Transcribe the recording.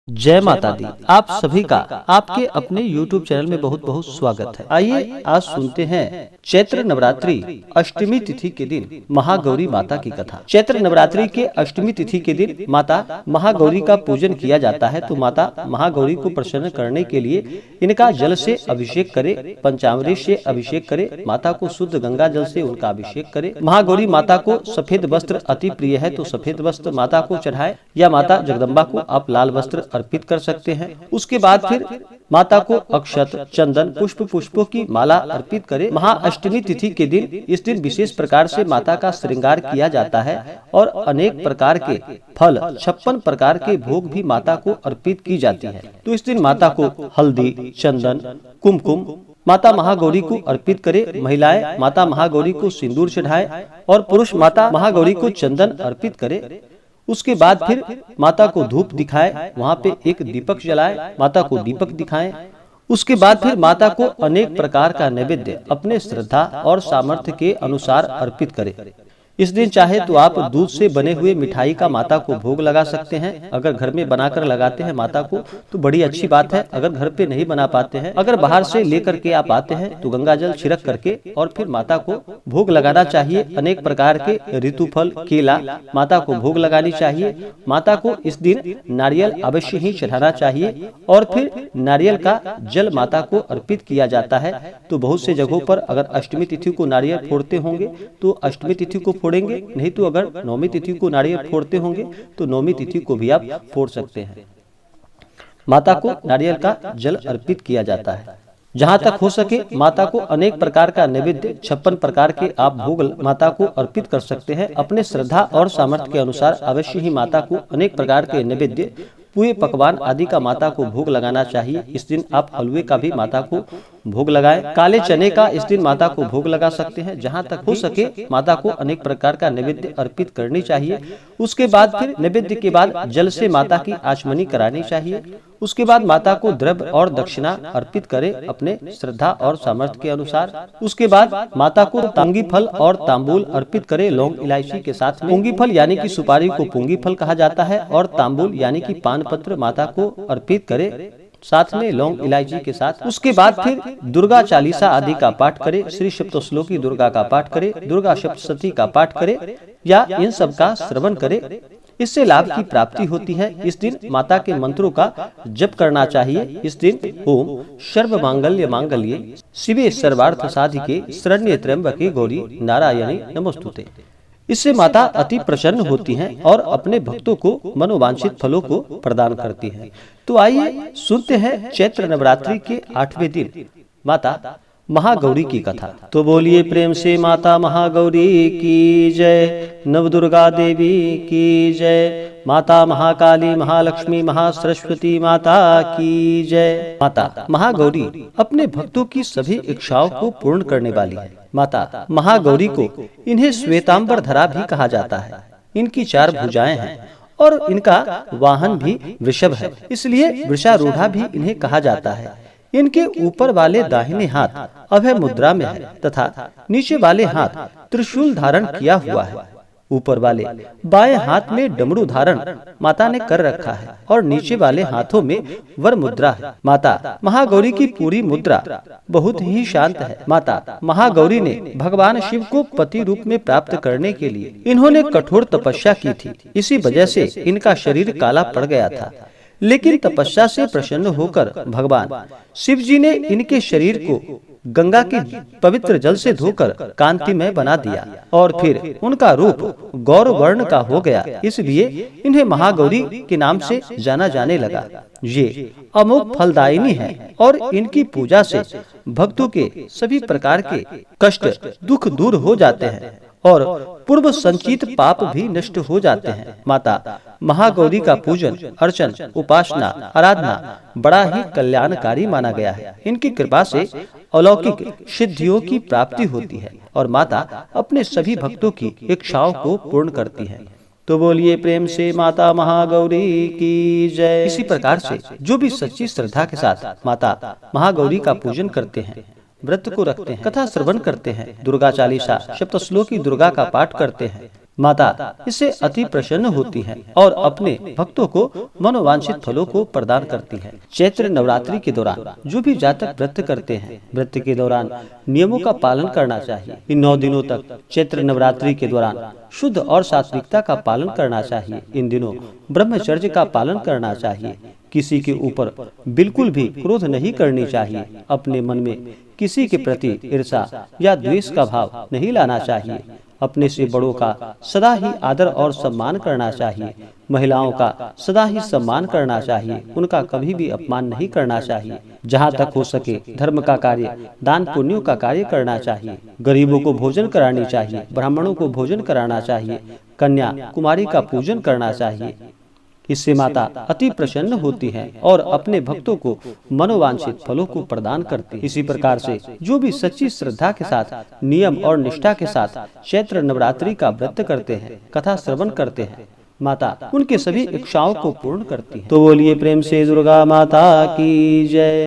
जय माता दी। आप सभी का आपके अपने YouTube चैनल में बहुत बहुत स्वागत है। आइए आज सुनते हैं चैत्र नवरात्रि अष्टमी तिथि के दिन महागौरी माता की कथा। चैत्र नवरात्रि के अष्टमी तिथि के दिन माता महागौरी का पूजन किया जाता है। तो माता महागौरी को प्रसन्न करने के लिए इनका जल से अभिषेक करे, पंचामृत से अभिषेक करे, माता को शुद्ध गंगा जल से उनका अभिषेक करे। महागौरी माता को सफेद वस्त्र अति प्रिय है, तो सफेद वस्त्र माता को चढ़ाए, या माता जगदम्बा को आप लाल वस्त्र अर्पित कर सकते हैं। उसके बाद फिर माता को अक्षत, चंदन, पुष्पों की माला अर्पित करें। महाअष्टमी तिथि के दिन इस दिन विशेष प्रकार से माता का श्रृंगार किया जाता है और अनेक प्रकार के फल, 56 प्रकार के भोग भी माता को अर्पित की जाती है। तो इस दिन माता को हल्दी, चंदन, कुमकुम माता महागौरी को अर्पित करे। महिलाएं माता महागौरी को सिंदूर चढ़ाए और पुरुष माता महागौरी को चंदन अर्पित करे। उसके बाद फिर माता को धूप दिखाए, वहाँ पे एक दीपक जलाए, माता को दीपक दिखाएं। उसके बाद फिर माता को अनेक प्रकार का नैवेद्य अपने श्रद्धा और सामर्थ्य के अनुसार अर्पित करें। इस दिन चाहे तो आप दूध से बने हुए मिठाई का माता को भोग लगा सकते हैं। अगर घर में बनाकर लगाते हैं माता को तो बड़ी अच्छी बात है। अगर घर पे नहीं बना पाते हैं, अगर बाहर से लेकर के आप आते हैं तो गंगा जल छिड़क करके और फिर माता को भोग लगाना चाहिए। अनेक प्रकार के ऋतु फल, केला माता को भोग लगानी चाहिए। माता को इस दिन नारियल अवश्य ही चढ़ाना चाहिए और फिर नारियल का जल माता को अर्पित किया जाता है। तो बहुत से जगहों पर अगर अष्टमी तिथि को नारियल फोड़ते होंगे तो अष्टमी तिथि को फोड़ेंगे, नहीं तो अगर नवमी तिथि को नारियल फोड़ते होंगे तो नवमी तिथि को भी आप फोड़ सकते हैं। माता को नारियल का जल अर्पित किया जाता है। जहाँ तक हो सके माता को अनेक प्रकार का नैवेद्य, 56 प्रकार के आप भोग माता को अर्पित कर सकते हैं। अपने श्रद्धा और सामर्थ्य के अनुसार अवश्य ही माता को अनेक प्रकार के नैवेद्य, पूरे पकवान आदि का माता को भोग लगाना चाहिए। इस दिन आप हलवे का भी माता को भोग लगाएं। काले चने का इस दिन माता को भोग लगा सकते हैं। जहाँ तक हो सके माता को अनेक प्रकार का नैवेद्य अर्पित करनी चाहिए। उसके बाद फिर नैवेद्य के बाद जल से माता की आचमनी करानी चाहिए। उसके बाद माता को द्रव्य और दक्षिणा अर्पित करें अपने श्रद्धा और सामर्थ्य के अनुसार। उसके बाद माता को पुंगी फल और तांबूल अर्पित करें लौंग इलायची के साथ में। पुंगी फल यानी कि सुपारी को पुंगी फल कहा जाता है और तांबूल यानी कि पान पत्र माता को अर्पित करें साथ में लौंग इलायची के साथ। उसके बाद फिर दुर्गा चालीसा आदि का पाठ करें, श्री सप्तश्लोकी दुर्गा का पाठ करें, दुर्गा सप्तशती का पाठ करें या इन सब का श्रवण करें। इससे लाभ की प्राप्ति होती है। इस दिन माता के मंत्रों का जप करना चाहिए। इस दिन ओम सर्व मांगल्य मांगल्ये शिवे सर्वार्थ साधिके शरण्ये त्र्यंबके गौरी नारायणी नमोस्तुते। इससे माता अति प्रसन्न होती हैं और अपने भक्तों को मनोवांछित फलों को प्रदान करती हैं। तो आइए सुनते हैं चैत्र नवरात्रि के 8वें दिन माता महागौरी की कथा। तो बोलिए प्रेम से माता महागौरी की जय, नवदुर्गा देवी की जय, माता महाकाली, महालक्ष्मी, महासरस्वती माता की जय। माता महागौरी अपने भक्तों की सभी इच्छाओं को पूर्ण करने वाली है। माता महागौरी को इन्हें श्वेतांबर धरा भी कहा जाता है। इनकी 4 भुजाएं हैं और इनका वाहन भी वृषभ है, इसलिए वृषारूढ़ा भी इन्हें कहा जाता है। इनके ऊपर वाले दाहिने हाथ अभय मुद्रा में है तथा नीचे वाले हाथ त्रिशूल धारण किया हुआ है। ऊपर वाले बाएं हाथ में डमरू धारण माता ने कर रखा है और नीचे वाले हाथों में वर मुद्रा है। माता महागौरी की पूरी मुद्रा बहुत ही शांत है। माता महागौरी ने भगवान शिव को पति रूप में प्राप्त करने के लिए इन्होंने कठोर तपस्या की थी। इसी वजह से इनका शरीर काला पड़ गया था, लेकिन तपस्या से प्रसन्न होकर भगवान शिव जी ने इनके शरीर को गंगा के पवित्र जल से धोकर कांतिमय बना दिया और फिर उनका रूप गौर वर्ण का हो गया। इसलिए इन्हें महागौरी के नाम से जाना जाने लगा। ये अमोघ फलदायिनी है और इनकी पूजा से भक्तों के सभी प्रकार के कष्ट, दुख दूर हो जाते हैं और पूर्व संचित पाप भी नष्ट हो जाते हैं। माता महागौरी का पूजन, अर्चन, उपासना, आराधना बड़ा ही कल्याणकारी माना गया है। इनकी कृपा से अलौकिक सिद्धियों की प्राप्ति होती है और माता अपने सभी भक्तों की इच्छाओं को पूर्ण करती है। तो बोलिए प्रेम से माता महागौरी की जय। इसी प्रकार से जो भी सच्ची श्रद्धा के साथ माता महागौरी का पूजन करते हैं, व्रत को रखते हैं, कथा श्रवण करते हैं, दुर्गा चालीसा सप्तश्लोकी दुर्गा का पाठ करते हैं, माता इससे अति प्रसन्न होती हैं और अपने भक्तों को मनोवांछित फलों को प्रदान करती है। चैत्र नवरात्रि के दौरान जो भी जातक व्रत करते हैं, व्रत के दौरान नियमों का पालन करना चाहिए। इन 9 दिनों तक चैत्र नवरात्रि के दौरान शुद्ध और सात्विकता का पालन करना चाहिए। इन दिनों ब्रह्मचर्य का पालन करना चाहिए। किसी के ऊपर बिल्कुल भी क्रोध नहीं करनी चाहिए। अपने मन में किसी के प्रति ईर्ष्या या द्वेष का भाव नहीं लाना चाहिए। अपने से बड़ों का सदा ही आदर और सम्मान करना चाहिए। महिलाओं का सदा ही सम्मान करना चाहिए। उनका कभी भी अपमान नहीं करना चाहिए। जहाँ तक हो सके धर्म का कार्य, दान पुण्यों का कार्य करना चाहिए। गरीबों को भोजन करानी चाहिए। ब्राह्मणों को भोजन कराना चाहिए। कन्या कुमारी का पूजन करना चाहिए। इससे माता अति प्रसन्न होती है और अपने भक्तों को मनोवांछित फलों को प्रदान करती है। इसी प्रकार से जो भी सच्ची श्रद्धा के साथ, नियम और निष्ठा के साथ चैत्र नवरात्रि का व्रत करते हैं, कथा श्रवण करते हैं, माता उनके सभी इच्छाओं को पूर्ण करती है। तो बोलिए प्रेम से दुर्गा माता की जय।